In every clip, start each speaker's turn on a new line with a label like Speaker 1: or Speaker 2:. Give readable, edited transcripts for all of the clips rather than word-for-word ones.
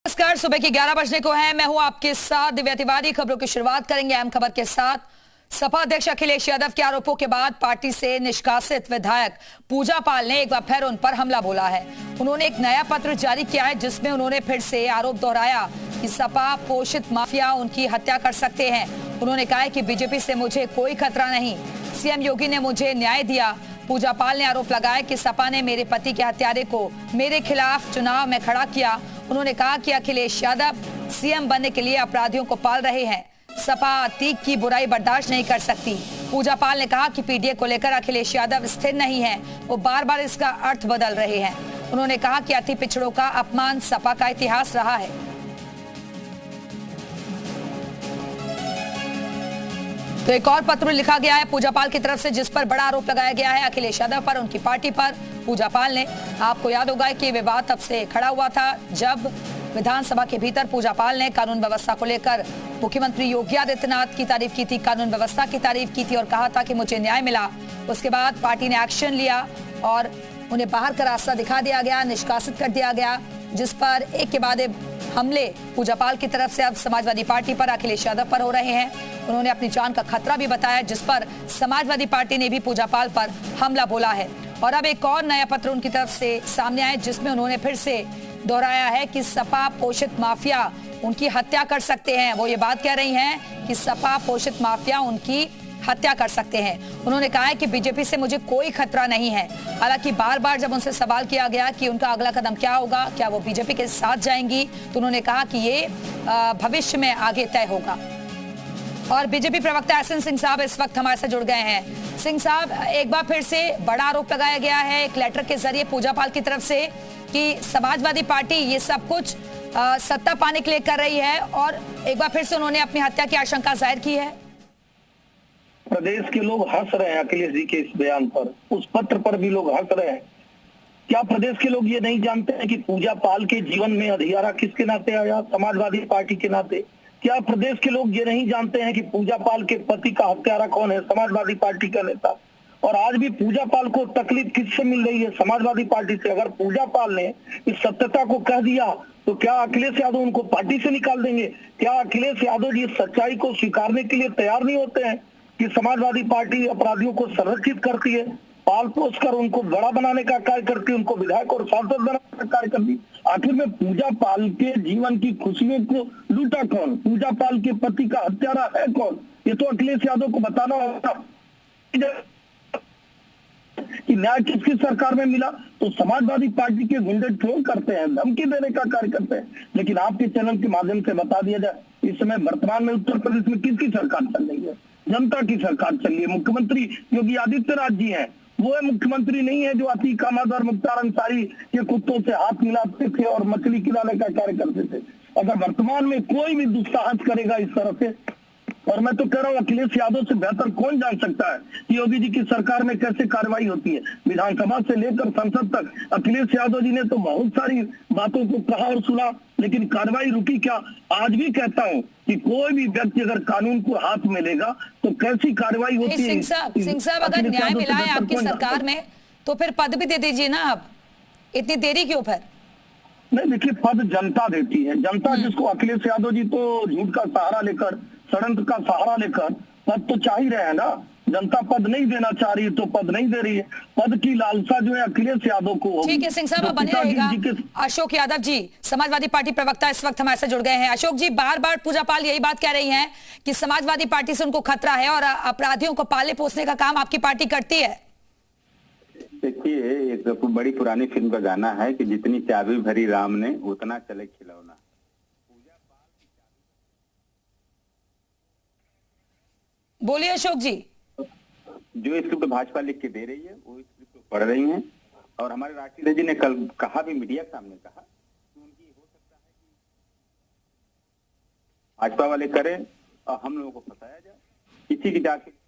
Speaker 1: नमस्कार, सुबह की 11 बजने को है। मैं हूं आपके साथ दिव्या तिवारी। खबरों की शुरुआत करेंगे अहम खबर के साथ। सपा अध्यक्ष अखिलेश यादव के आरोपों के बाद पार्टी से निष्कासित विधायक पूजा पाल ने एक बार फिर उन पर हमला बोला है। उन्होंने एक नया पत्र जारी किया है जिसमें उन्होंने फिर से आरोप दोहराया कि सपा पोषित माफिया उनकी हत्या कर सकते हैं। उन्होंने कहा है कि बीजेपी से मुझे कोई खतरा नहीं, सीएम योगी ने मुझे न्याय दिया। पूजा पाल ने आरोप लगाया कि सपा ने मेरे पति के हत्यारे को मेरे खिलाफ चुनाव में खड़ा किया। उन्होंने कहा कि अखिलेश यादव सीएम बनने के लिए अपराधियों को पाल रहे हैं। सपा अतीक की बुराई बर्दाश्त नहीं कर सकती। पूजा पाल ने कहा कि पीडीए को लेकर अखिलेश यादव स्थिर नहीं है, वो बार बार इसका अर्थ बदल रहे हैं। उन्होंने कहा कि अति पिछड़ों का अपमान सपा का इतिहास रहा है। तो एक और पत्र लिखा गया है पूजा पाल की तरफ से जिस पर बड़ा आरोप लगाया गया है अखिलेश यादव पर, उनकी पार्टी पर। पूजा पाल ने, आपको याद होगा कि विवाद तब से खड़ा हुआ था जब विधानसभा के भीतर पूजा पाल ने कानून व्यवस्था को लेकर मुख्यमंत्री योगी आदित्यनाथ की तारीफ की थी, कानून व्यवस्था की तारीफ की थी और कहा था कि मुझे न्याय मिला। उसके बाद पार्टी ने एक्शन लिया और उन्हें बाहर का रास्ता दिखा दिया गया, निष्कासित कर दिया गया, जिस पर एक के बाद एक हमले पूजा पाल की तरफ से अब समाजवादी पार्टी पर, अखिलेश यादव पर हो रहे हैं। उन्होंने अपनी जान का खतरा भी बताया, जिस पर समाजवादी पार्टी ने भी पूजा पाल पर हमला बोला है। और अब एक और नया पत्र उनकी तरफ से सामने आया जिसमें उन्होंने फिर से दोहराया है कि सपा पोषित माफिया उनकी हत्या कर सकते हैं। वो ये बात कह रही हैं कि सपा पोषित माफिया उनकी हत्या कर सकते हैं। उन्होंने कहा है कि बीजेपी से मुझे कोई खतरा नहीं है। हालांकि बार बार जब उनसे सवाल किया गया कि उनका अगला कदम क्या होगा, क्या वो बीजेपी के साथ जाएंगी, तो उन्होंने कहा कि ये भविष्य में आगे तय होगा। और बीजेपी प्रवक्ता एसएन सिंह साहब इस वक्त हमारे साथ जुड़ गए हैं। सिंह साहब, एक बार फिर से बड़ा आरोप लगाया गया है एक लेटर के जरिए पूजा पाल की तरफ से कि समाजवादी पार्टी ये सब कुछ सत्ता पाने के लिए कर रही है, और एक बार फिर से उन्होंने अपनी हत्या की आशंका जाहिर की है।
Speaker 2: प्रदेश के लोग हंस रहे हैं अखिलेश जी के इस बयान पर, उस पत्र पर भी लोग हंस रहे हैं। क्या प्रदेश के लोग ये नहीं जानते हैं कि पूजा पाल के जीवन में अधियारा किसके नाते आया? समाजवादी पार्टी के नाते। क्या प्रदेश के लोग ये नहीं जानते हैं कि पूजा पाल के पति का हत्यारा कौन है? समाजवादी पार्टी का नेता। और आज भी पूजा पाल को तकलीफ किससे मिल रही है? समाजवादी पार्टी से। अगर पूजा पाल ने इस सत्यता को कह दिया तो क्या अखिलेश यादव उनको पार्टी से निकाल देंगे? क्या अखिलेश यादव जी सच्चाई को स्वीकारने के लिए तैयार नहीं होते हैं कि समाजवादी पार्टी अपराधियों को संरक्षित करती है, पाल पोस कर उनको बड़ा बनाने का कार्य करती है, उनको विधायक और सांसद बनाने का कार्य करती है? आखिर में पूजा पाल के जीवन की खुशियों को लूटा कौन? पूजा पाल के पति का हत्यारा है कौन? ये तो अखिलेश यादव को बताना होगा कि न्याय किसकी सरकार में मिला। तो समाजवादी पार्टी के गुंडे ट्रोल करते हैं, धमकी देने का कार्य करते हैं। लेकिन आपके चैनल के माध्यम से बता दिया जाए, इस समय वर्तमान में उत्तर प्रदेश में किसकी सरकार चल रही है? जनता की सरकार चल रही है। मुख्यमंत्री योगी आदित्यनाथ जी हैं, वो है मुख्यमंत्री नहीं है जो अतीक अहमद और मुख्तार अंसारी के कुत्तों से हाथ मिलाते थे और मछली खिलाने का कार्य करते थे। अगर वर्तमान में कोई भी दुस्साहस करेगा इस तरह से, और मैं तो कह रहा हूँ अखिलेश यादव से बेहतर कौन जान सकता है कि योगी जी की सरकार में कैसे कार्रवाई होती है। विधानसभा से लेकर संसद तक अखिलेश यादव जी ने तो बहुत सारी बातों को कहा और सुना, लेकिन कार्रवाई रुकी क्या? आज भी कहता हूँ कि कोई भी व्यक्ति अगर कानून को हाथ में लेगा तो कैसी कार्रवाई होती है।
Speaker 1: सिंह साहब, अगर न्याय मिला है आपकी सरकार में तो फिर पद भी दे दीजिए ना, आप इतनी देरी क्यों? फिर
Speaker 2: नहीं, देखिए, पद जनता देती है। जनता जिसको, अखिलेश यादव जी तो झूठ का सहारा लेकर, षड्यंत्र का सहारा लेकर पद तो चाह ही रहे हैं ना। जनता पद नहीं देना चाह रही है तो पद नहीं दे रही है। पद की लालसा जो है अखिलेश यादव को।
Speaker 1: ठीक है सिंह साहब, अब बने रहेगा। अशोक यादव जी, समाजवादी पार्टी प्रवक्ता, इस वक्त हमारे साथ जुड़ गए हैं। अशोक जी, बार बार पूजा पाल यही बात कह रही हैं कि समाजवादी पार्टी से उनको खतरा है और अपराधियों को पाले पोसने का काम आपकी पार्टी करती है।
Speaker 3: देखिए, एक बड़ी पुरानी फिल्म का गाना है कि जितनी चाबी भरी राम ने उतना चले खिलौना।
Speaker 1: बोलिए अशोक जी।
Speaker 3: जो स्क्रिप्ट भाजपा लिख के दे रही है वो स्क्रिप्ट पढ़ रही हैं, और हमारे राष्ट्रीय अध्यक्ष जी ने कल कहा भी, मीडिया के सामने कहा कि उनकी हो सकता है कि भाजपा वाले करें और हम लोगों को फंसाया जाए, किसी की जाके।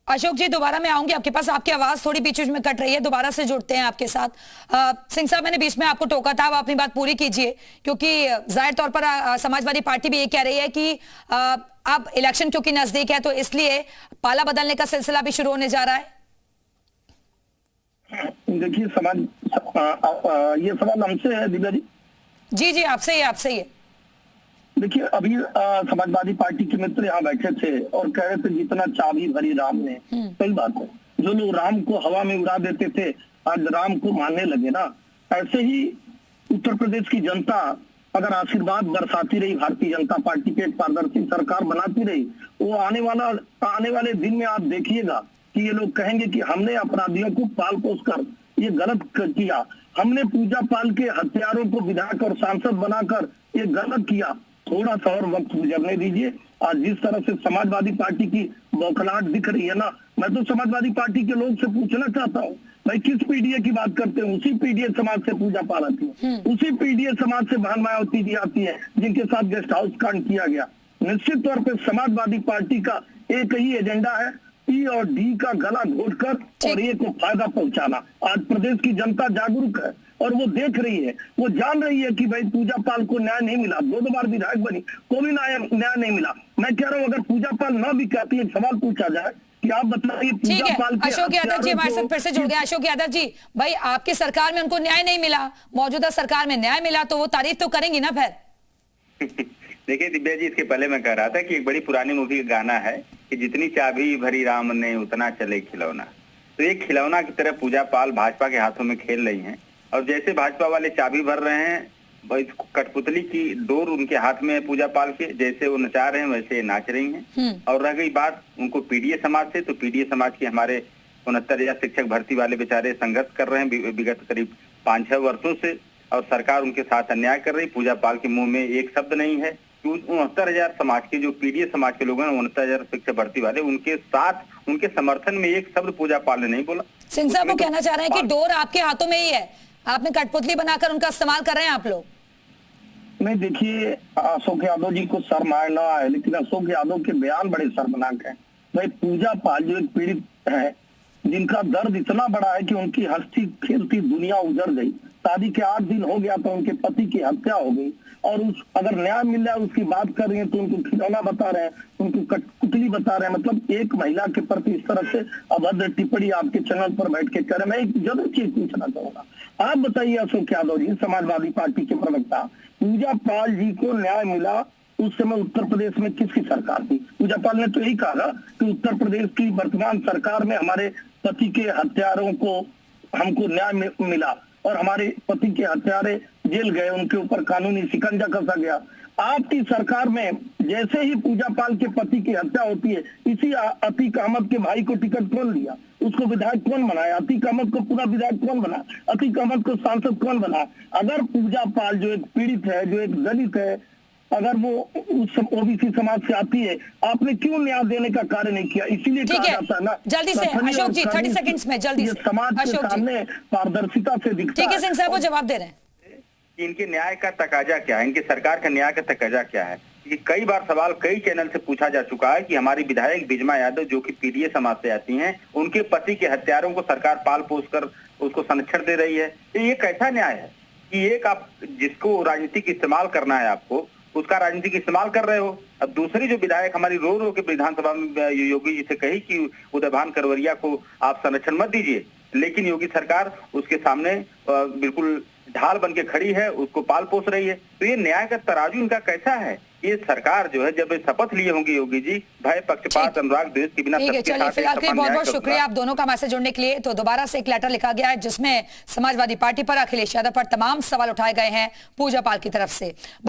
Speaker 1: अशोक जी, दोबारा मैं आऊंगी आपके पास, आपकी आवाज थोड़ी बीच बीच में कट रही है, दोबारा से जुड़ते हैं आपके साथ। सिंह साहब, मैंने बीच में आपको टोका था, आप अपनी बात पूरी कीजिए, क्योंकि जाहिर तौर पर समाजवादी पार्टी भी ये कह रही है कि अब इलेक्शन क्योंकि नजदीक है तो इसलिए पाला बदलने का सिलसिला भी शुरू होने जा रहा है।
Speaker 2: देखिए, ये सवाल हमसे है दिव्या जी।
Speaker 1: जी जी, आपसे ही है।
Speaker 2: देखिए, अभी समाजवादी पार्टी के मित्र यहाँ बैठे थे और कह रहे थे जितना चाबी भरी राम ने। सही बात है, जो लोग राम को हवा में उड़ा देते थे आज राम को मानने लगे ना। ऐसे ही उत्तर प्रदेश की जनता अगर आशीर्वाद बरसाती रही भारतीय जनता पार्टी के, एक पारदर्शी सरकार बनाती रही, वो आने वाले दिन में आप देखिएगा कि ये लोग कहेंगे कि हमने अपराधियों को पाल पोस कर ये गलत किया, हमने पूजा पाल के हत्यारों को विधायक और सांसद बनाकर ये गलत किया। थोड़ा सा और वक्त गुजरने दीजिए। आज जिस तरह से समाजवादी पार्टी की बौखलाहट दिख रही है ना, मैं तो समाजवादी पार्टी के लोग से पूछना चाहता हूँ, भाई किस पीडीए की बात करते हैं? उसी पीडीए समाज से पूजा पाल आती है, उसी पीडीए समाज से भान मायावती जी आती है जिनके साथ गेस्ट हाउस कांड किया गया। निश्चित तौर पर समाजवादी पार्टी का एक ही एजेंडा है, ई और डी का गला घोटकर और ए को फायदा पहुंचाना। आज प्रदेश की जनता जागरूक है और वो देख रही है, वो जान रही है कि भाई पूजा पाल को न्याय नहीं मिला, 2 बार विधायक बनी, को भी न्याय नहीं मिला। मैं कह रहा हूँ अगर पूजा पाल न भी कहती, एक सवाल पूछा जाए कि आप बताइए पूजा पाल के
Speaker 1: अशोक यादव जी हमारे साथ फिर से जुड़ गए। अशोक यादव जी, भाई आपकी सरकार में उनको न्याय नहीं मिला, मौजूदा सरकार में न्याय मिला, तो वो तारीफ तो करेंगी ना फिर।
Speaker 3: देखिए दिव्या जी, इसके पहले मैं कह रहा था कि एक बड़ी पुरानी मूवी का गाना है कि जितनी चाबी भरी राम ने उतना चले खिलौना। तो ये खिलौना की तरह पूजा पाल भाजपा के हाथों में खेल रही हैं और जैसे भाजपा वाले चाबी भर रहे हैं, कठपुतली की डोर उनके हाथ में है पूजा पाल के, जैसे वो नचा रहे हैं वैसे नाच रही हैं। और रह गई बात उनको पीडीए समाज से, तो पीडीए समाज के हमारे 69,000 शिक्षक भर्ती वाले बेचारे संघर्ष कर रहे हैं विगत करीब 5-6 वर्षों से, और सरकार उनके साथ अन्याय कर रही। पूजा पाल के मुंह में एक शब्द नहीं है। 69,000 समाज के जो पीडीए समाज के लोग हैं, 69,000 शिक्षक भर्ती वाले, उनके साथ उनके समर्थन में एक शब्द पूजा पाल ने नहीं बोला।
Speaker 1: सिंह साहब वो कहना चाह रहे हैं कि डोर आपके हाथों में ही है, आपने कठपुतली बनाकर उनका इस्तेमाल कर रहे हैं आप लोग।
Speaker 2: नहीं, देखिए अशोक यादव जी को शर्म आए ना आए, लेकिन अशोक यादव के बयान बड़े शर्मनाक हैं। भाई पूजा पाल जो एक पीड़ित है, जिनका दर्द इतना बड़ा है कि उनकी हंसती खेलती दुनिया उजड़ गई, शादी के 8 दिन हो गया तो उनके पति की हत्या हो गई, और अगर न्याय मिल रहा है उसकी बात कर रही है तो उनको खिलौना बता रहे हैं, उनको कठपुतली बता रहे हैं। मतलब एक महिला के प्रति इस तरह से अभद्र टिप्पणी आपके चैनल पर बैठ के कर रहे हैं। मैं एक जरूर चीज पूछना चाहूंगा, आप बताइए अशोक यादव जी, समाजवादी पार्टी के प्रवक्ता, पूजा पाल जी को न्याय मिला उस समय उत्तर प्रदेश में किसकी सरकार थी? पूजा पाल ने तो यही कहा कि उत्तर प्रदेश की वर्तमान सरकार में हमारे पति के हत्यारों को हमको न्याय मिला और हमारे पति के हत्यारे जेल गए, उनके ऊपर कानूनी शिकंजा कसा गया। आपकी सरकार में जैसे ही पूजा पाल के पति की हत्या होती है, इसी अतीक अहमद के भाई को टिकट कौन लिया? उसको विधायक कौन बनाया? अतीक अहमद को पूरा विधायक कौन बना? अतीक अहमद को सांसद कौन बना? अगर पूजा पाल जो एक पीड़ित है, जो एक दलित है, अगर वो उस ओबीसी समाज से आती है, आपने क्यों न्याय देने का कार्य नहीं किया? इसीलिए कहा जाता है ना,
Speaker 1: जल्दी से अशोक जी 30 सेकंड्स में जल्दी से
Speaker 2: समाज के सामने पारदर्शिता से दिखता है।
Speaker 1: ठीक है सिंह साहब, वो जवाब दे रहे हैं।
Speaker 3: इनके न्याय का तकाजा क्या है, इनकी सरकार का न्याय का तकाजा क्या है? कि कई बार सवाल कई चैनल से पूछा जा चुका है कि हमारी विधायक बिजमा यादव जो कि पीडीए समाज से आती हैं, उनके पति के हत्यारों को सरकार पाल पोस कर उसको संरक्षण दे रही है। ये कैसा न्याय है कि एक आप जिसको राजनीतिक इस्तेमाल करना है आपको, उसका राजनीतिक इस्तेमाल कर रहे हो। अब दूसरी जो विधायक हमारी रो रो के विधानसभा में योगी जी से कही कि उदयभान करवरिया को आप संरक्षण मत दीजिए, लेकिन योगी सरकार उसके सामने बिल्कुल ढाल बन के खड़ी है, उसको पाल पोस रही है। तो ये न्याय का तराजू इनका कैसा है? ये सरकार जो है जब शपथ लिए होंगे योगी जी, भय पक्षपात अनुराग द्वेष के बिना सबके साथ,
Speaker 1: फिलहाल के लिए बहुत बहुत शुक्रिया आप दोनों का मैसेज जुड़ने के लिए। तो दोबारा से एक लेटर लिखा गया है जिसमें समाजवादी पार्टी पर, अखिलेश यादव पर तमाम सवाल उठाए गए हैं पूजा पाल की तरफ से।